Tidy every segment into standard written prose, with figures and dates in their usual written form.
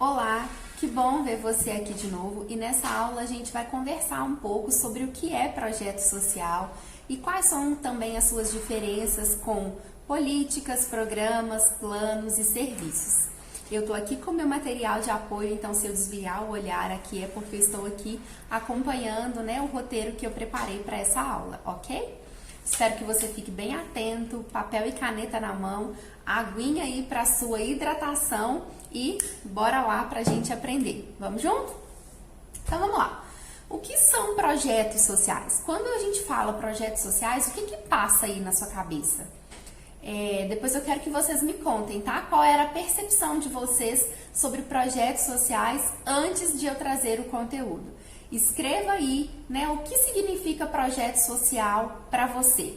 Olá, que bom ver você aqui de novo e nessa aula a gente vai conversar um pouco sobre o que é projeto social e quais são também as suas diferenças com políticas, programas, planos e serviços. Eu estou aqui com meu material de apoio, então se eu desviar o olhar aqui é porque eu estou aqui acompanhando, o roteiro que eu preparei para essa aula, ok? Espero que você fique bem atento, papel e caneta na mão, aguinha aí para sua hidratação e bora lá para a gente aprender. Vamos junto? Então vamos lá. O que são projetos sociais? Quando a gente fala projetos sociais, o que passa aí na sua cabeça? Depois eu quero que vocês me contem, tá? Qual era a percepção de vocês sobre projetos sociais antes de eu trazer o conteúdo. Escreva aí, o que significa projeto social para você.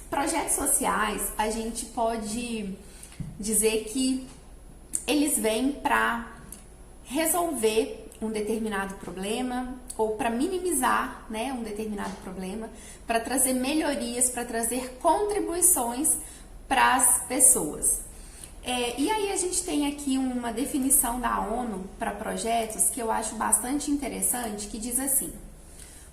Projetos sociais, a gente pode dizer que eles vêm para resolver um determinado problema ou para minimizar, um determinado problema, para trazer melhorias, para trazer contribuições para as pessoas. E aí a gente tem aqui uma definição da ONU para projetos que eu acho bastante interessante, que diz assim: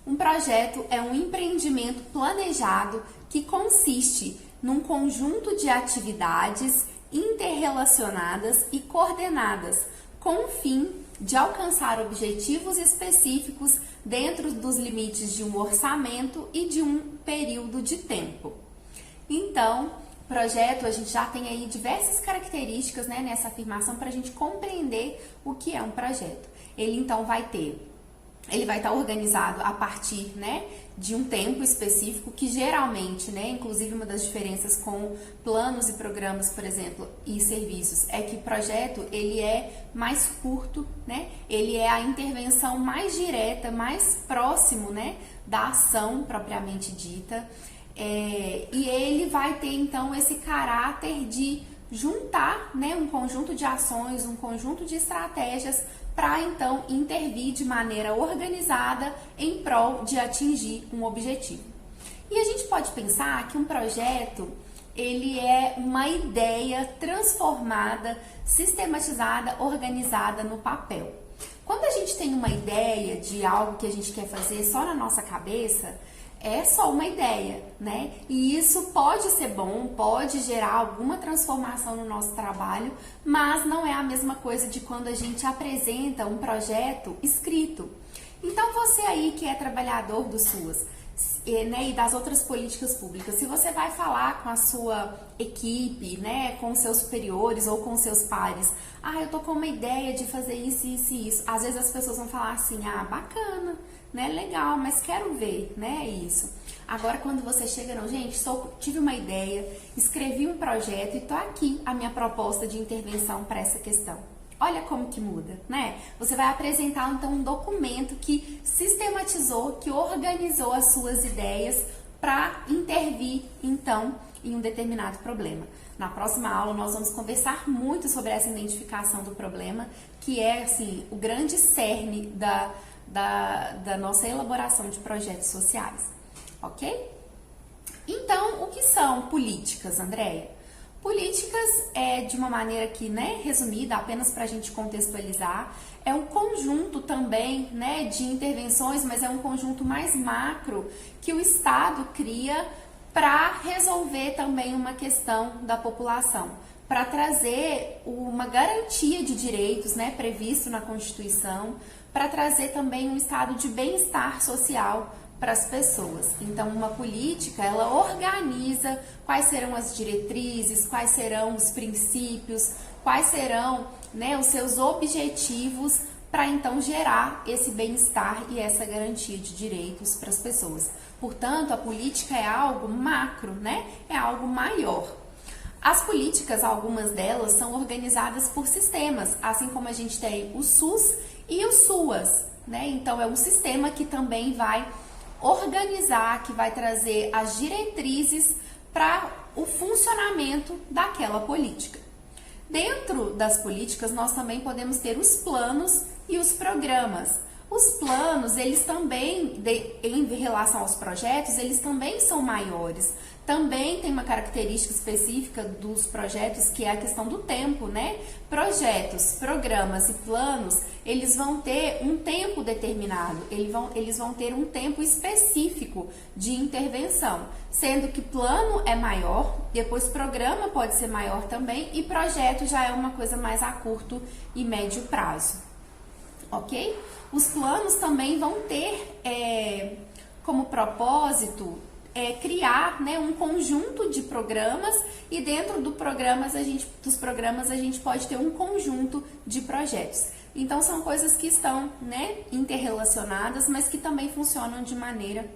um projeto é um empreendimento planejado que consiste num conjunto de atividades interrelacionadas e coordenadas com o fim de alcançar objetivos específicos dentro dos limites de um orçamento e de um período de tempo. Então, projeto, a gente já tem aí diversas características, nessa afirmação para a gente compreender o que é um projeto. Ele então vai estar organizado a partir, de um tempo específico que geralmente, inclusive uma das diferenças com planos e programas, por exemplo, e serviços, é que o projeto, ele é mais curto, Ele é a intervenção mais direta, mais próximo, da ação propriamente dita. E ele vai ter, então, esse caráter de juntar, um conjunto de ações, um conjunto de estratégias para então intervir de maneira organizada em prol de atingir um objetivo. E a gente pode pensar que um projeto, ele é uma ideia transformada, sistematizada, organizada no papel. Quando a gente tem uma ideia de algo que a gente quer fazer só na nossa cabeça, é só uma ideia, E isso pode ser bom, pode gerar alguma transformação no nosso trabalho, mas não é a mesma coisa de quando a gente apresenta um projeto escrito. Então você aí que é trabalhador do SUAS, e das outras políticas públicas, se você vai falar com a sua equipe, com seus superiores ou com seus pares, eu tô com uma ideia de fazer isso, isso e isso. Às vezes as pessoas vão falar assim, bacana, legal, mas quero ver, isso. Agora quando você chega, não, gente, tive uma ideia, escrevi um projeto e tô aqui a minha proposta de intervenção para essa questão. Olha como que muda, Você vai apresentar, então, um documento que sistematizou, que organizou as suas ideias para intervir, então, em um determinado problema. Na próxima aula, nós vamos conversar muito sobre essa identificação do problema, que é, assim, o grande cerne da nossa elaboração de projetos sociais, ok? Então, o que são políticas, Andréia? Políticas de uma maneira que, resumida, apenas para a gente contextualizar, é um conjunto também, de intervenções, mas é um conjunto mais macro que o Estado cria para resolver também uma questão da população, para trazer uma garantia de direitos, previsto na Constituição, para trazer também um estado de bem-estar social para as pessoas. Então, uma política, ela organiza quais serão as diretrizes, quais serão os princípios, quais serão, os seus objetivos para então gerar esse bem-estar e essa garantia de direitos para as pessoas. Portanto, a política é algo macro, É algo maior. As políticas, algumas delas, são organizadas por sistemas, assim como a gente tem o SUS e o SUAS, Então, é um sistema que também vai organizar, que vai trazer as diretrizes para o funcionamento daquela política. Dentro das políticas, nós também podemos ter os planos e os programas. Os planos, eles também, em relação aos projetos, eles também são maiores. Também tem uma característica específica dos projetos, que é a questão do tempo, né? Projetos, programas e planos, eles vão ter um tempo determinado, eles vão ter um tempo específico de intervenção, sendo que plano é maior, depois programa pode ser maior também, e projeto já é uma coisa mais a curto e médio prazo, ok? Os planos também vão ter como propósito criar, né, um conjunto de programas, e dentro dos programas a gente pode ter um conjunto de projetos. Então são coisas que estão, né, interrelacionadas, mas que também funcionam de maneira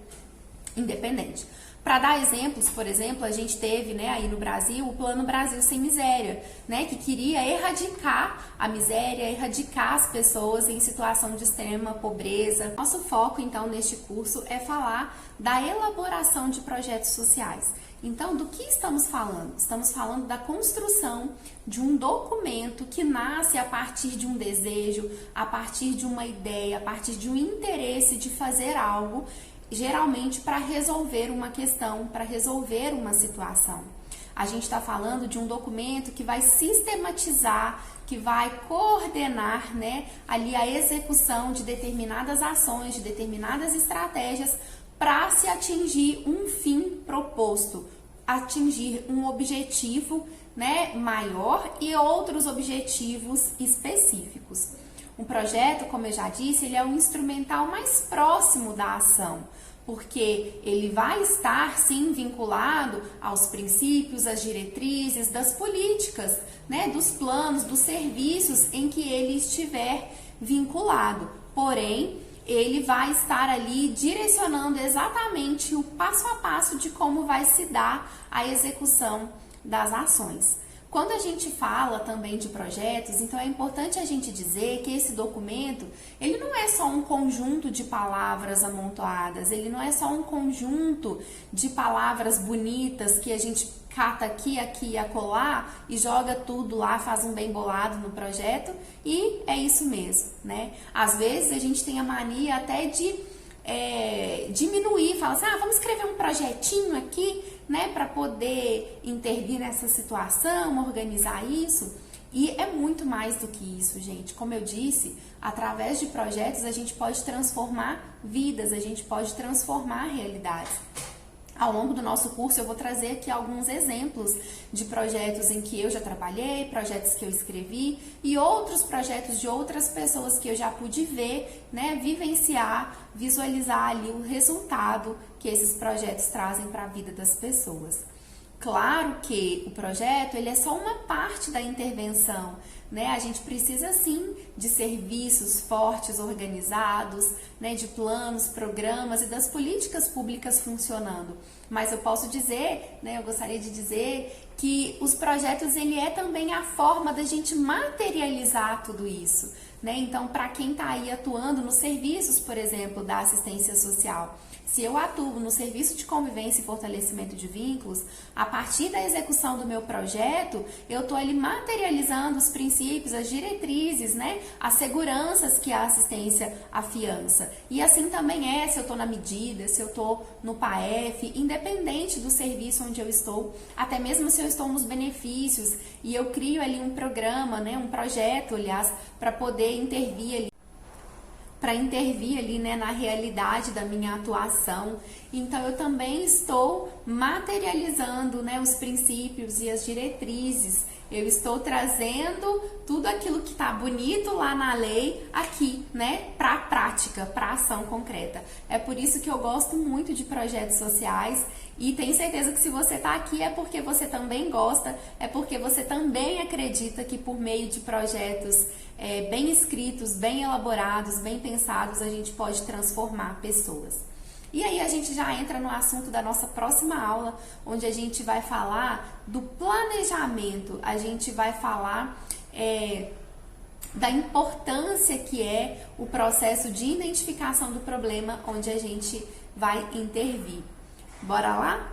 independente. Para dar exemplos, por exemplo, a gente teve, né, aí no Brasil o Plano Brasil Sem Miséria, né, que queria erradicar a miséria, erradicar as pessoas em situação de extrema pobreza. Nosso foco, então, neste curso é falar da elaboração de projetos sociais. Então, do que estamos falando? Estamos falando da construção de um documento que nasce a partir de um desejo, a partir de uma ideia, a partir de um interesse de fazer algo, geralmente para resolver uma questão, para resolver uma situação. A gente está falando de um documento que vai sistematizar, que vai coordenar, né, ali a execução de determinadas ações, de determinadas estratégias para se atingir um fim proposto, atingir um objetivo, né, maior e outros objetivos específicos. Um projeto, como eu já disse, ele é um instrumental mais próximo da ação, porque ele vai estar, sim, vinculado aos princípios, às diretrizes, das políticas, né, dos planos, dos serviços em que ele estiver vinculado. Porém, ele vai estar ali direcionando exatamente o passo a passo de como vai se dar a execução das ações. Quando a gente fala também de projetos, então é importante a gente dizer que esse documento, ele não é só um conjunto de palavras amontoadas, ele não é só um conjunto de palavras bonitas que a gente cata aqui, aqui e acolá e joga tudo lá, faz um bem bolado no projeto e é isso mesmo, né? Às vezes a gente tem a mania até de diminuir, fala assim, vamos escrever um projetinho aqui, né, para poder intervir nessa situação, organizar isso. E é muito mais do que isso, gente. Como eu disse, através de projetos a gente pode transformar vidas, a gente pode transformar realidades. Ao longo do nosso curso eu vou trazer aqui alguns exemplos de projetos em que eu já trabalhei, projetos que eu escrevi e outros projetos de outras pessoas que eu já pude ver, né, vivenciar, visualizar ali o resultado que esses projetos trazem para a vida das pessoas. Claro que o projeto, ele é só uma parte da intervenção, né? A gente precisa sim de serviços fortes, organizados, né? De planos, programas e das políticas públicas funcionando. Mas eu posso dizer, né? Eu gostaria de dizer que os projetos, ele é também a forma da gente materializar tudo isso, né? Então, para quem está aí atuando nos serviços, por exemplo, da assistência social, se eu atuo no serviço de convivência e fortalecimento de vínculos, a partir da execução do meu projeto, eu estou ali materializando os princípios, as diretrizes, né? As seguranças que a assistência afiança. E assim também se eu estou na medida, se eu estou no PAEF, independente do serviço onde eu estou, até mesmo se eu estou nos benefícios e eu crio ali um programa, né? Um projeto, aliás, para poder intervir ali, né, na realidade da minha atuação. Então, eu também estou materializando, né, os princípios e as diretrizes. Eu estou trazendo tudo aquilo que está bonito lá na lei aqui, né, para a prática, para a ação concreta. É por isso que eu gosto muito de projetos sociais e tenho certeza que se você está aqui é porque você também gosta, é porque você também acredita que por meio de projetos bem escritos, bem elaborados, bem pensados, a gente pode transformar pessoas. E aí a gente já entra no assunto da nossa próxima aula, onde a gente vai falar do planejamento, a gente vai falar da importância que é o processo de identificação do problema, onde a gente vai intervir. Bora lá?